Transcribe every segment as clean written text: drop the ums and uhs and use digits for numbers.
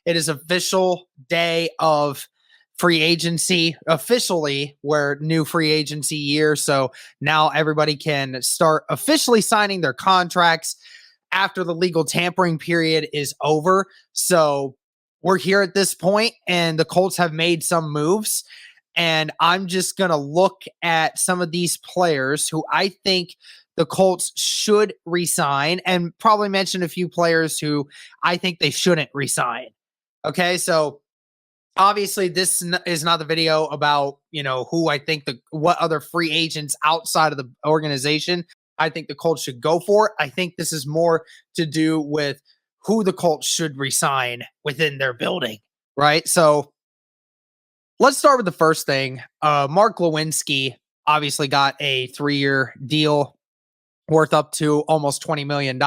It is official day of free agency officially. We're new free agency year. So now everybody can start officially signing their contracts after the legal tampering period is over. So we're here at this point, and the Colts have made some moves. And I'm just going to look at some of these players who I think the Colts should resign, and probably mention a few players who I think they shouldn't resign. Okay, so obviously this is not the video about, who I think what other free agents outside of the organization I think the Colts should go for. I think this is more to do with who the Colts should resign within their building, right? So let's start with the first thing. Mark Lewinsky obviously got a 3-year deal worth up to almost $20 million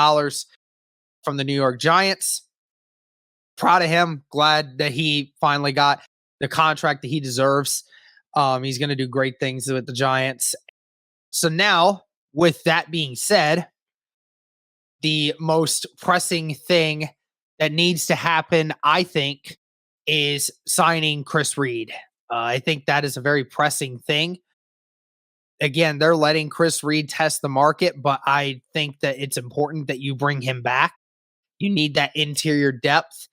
from the New York Giants. Proud of him. Glad that he finally got the contract that he deserves. He's going to do great things with the Giants. So now, with that being said, the most pressing thing that needs to happen, I think, is signing Chris Reed. I think that is a very pressing thing. Again, they're letting Chris Reed test the market, but I think that it's important that you bring him back. You need that interior depth.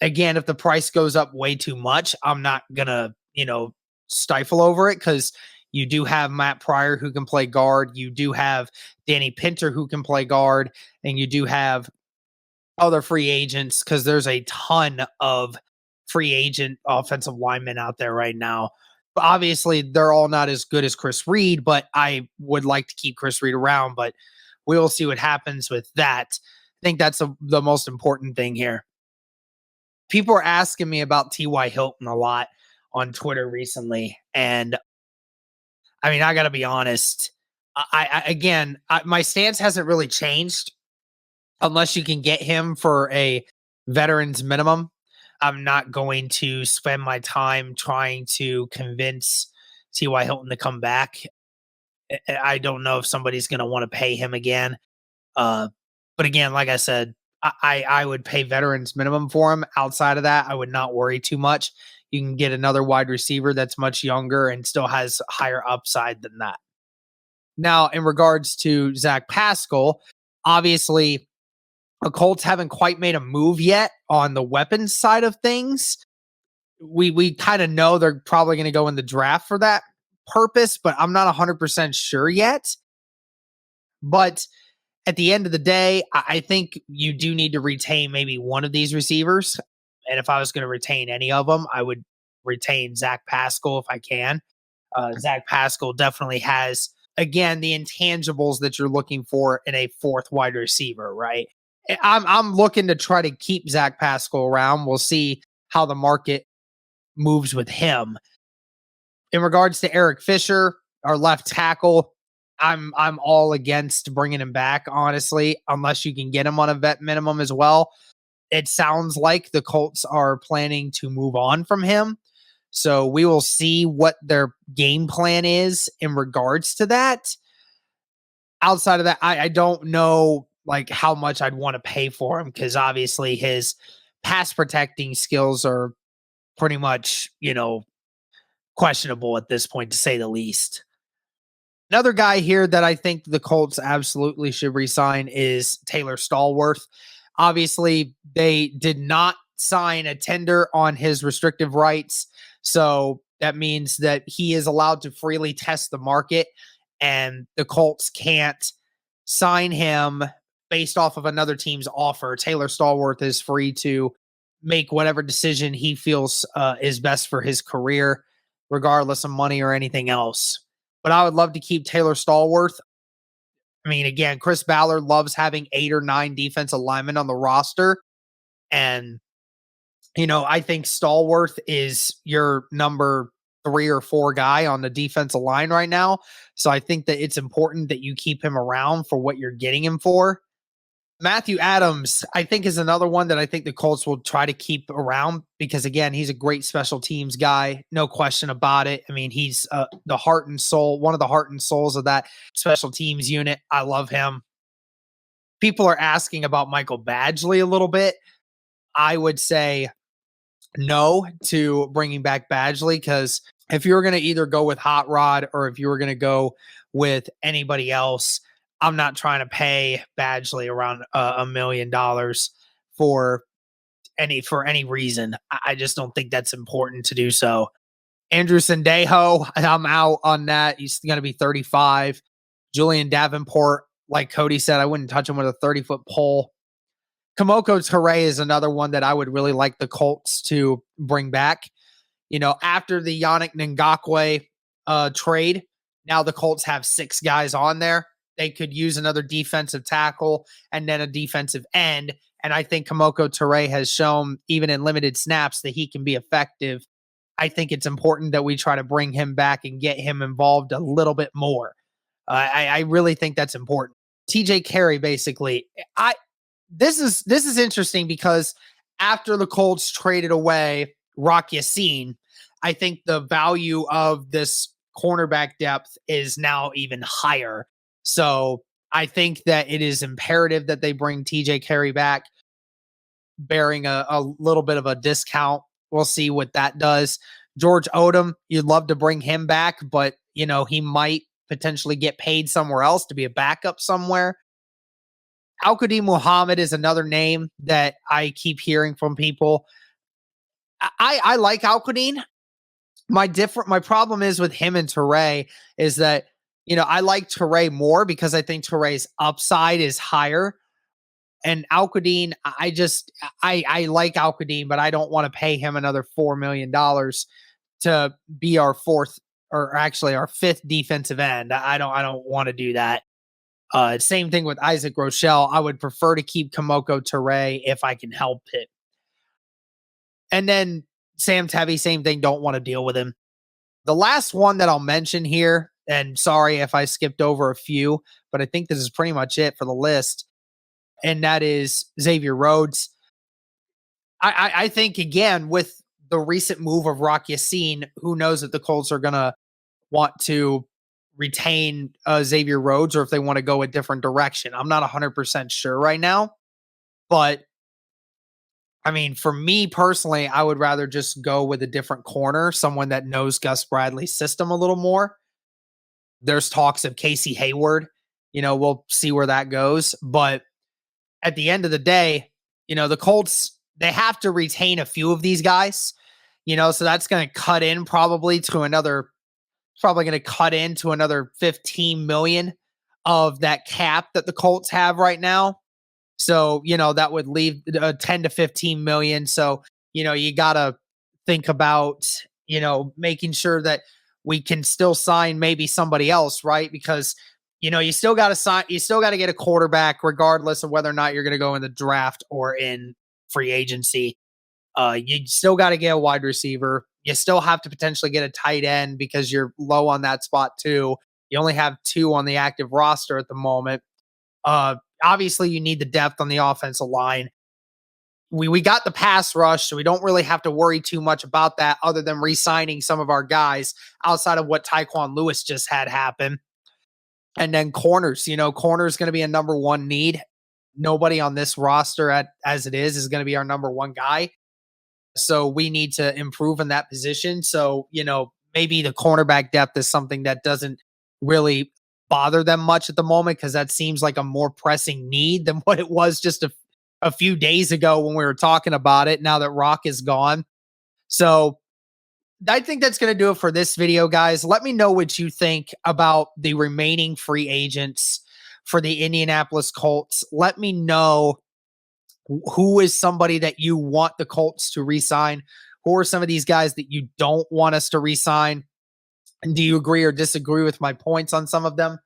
Again, if the price goes up way too much, I'm not going to, stifle over it, because you do have Matt Pryor who can play guard. You do have Danny Pinter who can play guard. And you do have other free agents, because there's a ton of free agent offensive linemen out there right now. But obviously, they're all not as good as Chris Reed, but I would like to keep Chris Reed around, but we will see what happens with that. I think that's the most important thing here. People are asking me about T.Y. Hilton a lot on Twitter recently, and I mean, I got to be honest. My stance hasn't really changed. Unless you can get him for a veteran's minimum, I'm not going to spend my time trying to convince T.Y. Hilton to come back. I don't know if somebody's going to want to pay him again. But again, like I said, I would pay veterans minimum for him. Outside of that, I would not worry too much. You can get another wide receiver that's much younger and still has higher upside than that. Now, in regards to Zack Pascal, obviously, the Colts haven't quite made a move yet on the weapons side of things. We kind of know they're probably going to go in the draft for that purpose, but I'm not 100% sure yet. But at the end of the day, I think you do need to retain maybe one of these receivers. And if I was going to retain any of them, I would retain Zack Pascal if I can. Zack Pascal definitely has, again, the intangibles that you're looking for in a fourth wide receiver, right? I'm looking to try to keep Zack Pascal around. We'll see how the market moves with him. In regards to Eric Fisher, our left tackle, I'm all against bringing him back, honestly, unless you can get him on a vet minimum as well. It sounds like the Colts are planning to move on from him. So we will see what their game plan is in regards to that. Outside of that, I don't know how much I'd want to pay for him, because obviously his pass protecting skills are pretty much, questionable at this point, to say the least. Another guy here that I think the Colts absolutely should re-sign is Taylor Stallworth. Obviously, they did not sign a tender on his restrictive rights, so that means that he is allowed to freely test the market, and the Colts can't sign him based off of another team's offer. Taylor Stallworth is free to make whatever decision he feels is best for his career, regardless of money or anything else. But I would love to keep Taylor Stallworth. I mean, again, Chris Ballard loves having 8 or 9 defensive linemen on the roster. And, I think Stallworth is your number 3 or 4 guy on the defensive line right now. So I think that it's important that you keep him around for what you're getting him for. Matthew Adams, I think, is another one that I think the Colts will try to keep around, because, again, he's a great special teams guy. No question about it. I mean, he's the heart and soul, one of the heart and souls of that special teams unit. I love him. People are asking about Michael Badgley a little bit. I would say no to bringing back Badgley, because if you were going to either go with Hot Rod or if you were going to go with anybody else, I'm not trying to pay Badgley around $1 million for any reason. I just don't think that's important to do so. Andrew Sendejo, I'm out on that. He's going to be 35. Julian Davenport, like Cody said, I wouldn't touch him with a 30-foot pole. Kamoko Toure is another one that I would really like the Colts to bring back. After the Yannick Ngakoue trade, now the Colts have 6 guys on there. They could use another defensive tackle and then a defensive end. And I think Kamoko Toure has shown, even in limited snaps, that he can be effective. I think it's important that we try to bring him back and get him involved a little bit more. I really think that's important. TJ Kerry, basically, this is interesting because after the Colts traded away Rock Ya-Sin, I think the value of this cornerback depth is now even higher. So I think that it is imperative that they bring TJ Kerry back, bearing a little bit of a discount. We'll see what that does. George Odom, you'd love to bring him back, but he might potentially get paid somewhere else to be a backup somewhere. Al-Qadim Muhammad is another name that I keep hearing from people. I like Al-Qadim. My problem is with him and Toure is that, I like Toure more because I think Toure's upside is higher. And Al-Qadim, I like Al-Qadim, but I don't want to pay him another $4 million to be our fourth, or actually our 5th defensive end. I don't want to do that. Same thing with Isaac Rochelle. I would prefer to keep Kamoko Toure if I can help it. And then Sam Tevy, same thing. Don't want to deal with him. The last one that I'll mention here, and sorry if I skipped over a few, but I think this is pretty much it for the list, and that is Xavier Rhodes. I think, again, with the recent move of Rock Ya-Sin, who knows if the Colts are going to want to retain Xavier Rhodes or if they want to go a different direction. I'm not 100% sure right now. But, I mean, for me personally, I would rather just go with a different corner, someone that knows Gus Bradley's system a little more. There's talks of Casey Hayward. We'll see where that goes. But at the end of the day, the Colts, they have to retain a few of these guys. So that's going to cut in probably to another 15 million of that cap that the Colts have right now. So, that would leave 10 to 15 million. So, you got to think about, making sure that we can still sign maybe somebody else, right? Because, you still got to get a quarterback regardless of whether or not you're going to go in the draft or in free agency. You still got to get a wide receiver. You still have to potentially get a tight end because you're low on that spot too. You only have 2 on the active roster at the moment. Obviously, you need the depth on the offensive line. We got the pass rush, so we don't really have to worry too much about that other than re-signing some of our guys outside of what Tyquan Lewis just had happen. And then corners. Corners going to be a number 1 need. Nobody on this roster as it is going to be our number 1 guy. So we need to improve in that position. So, maybe the cornerback depth is something that doesn't really bother them much at the moment because that seems like a more pressing need than what it was just a few days ago when we were talking about it, now that Rock is gone. So I think that's going to do it for this video, guys. Let me know what you think about the remaining free agents for the Indianapolis Colts. Let me know who is somebody that you want the Colts to re-sign. Who are some of these guys that you don't want us to re-sign? And do you agree or disagree with my points on some of them?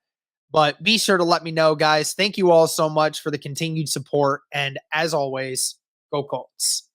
But be sure to let me know, guys. Thank you all so much for the continued support. And as always, go Colts.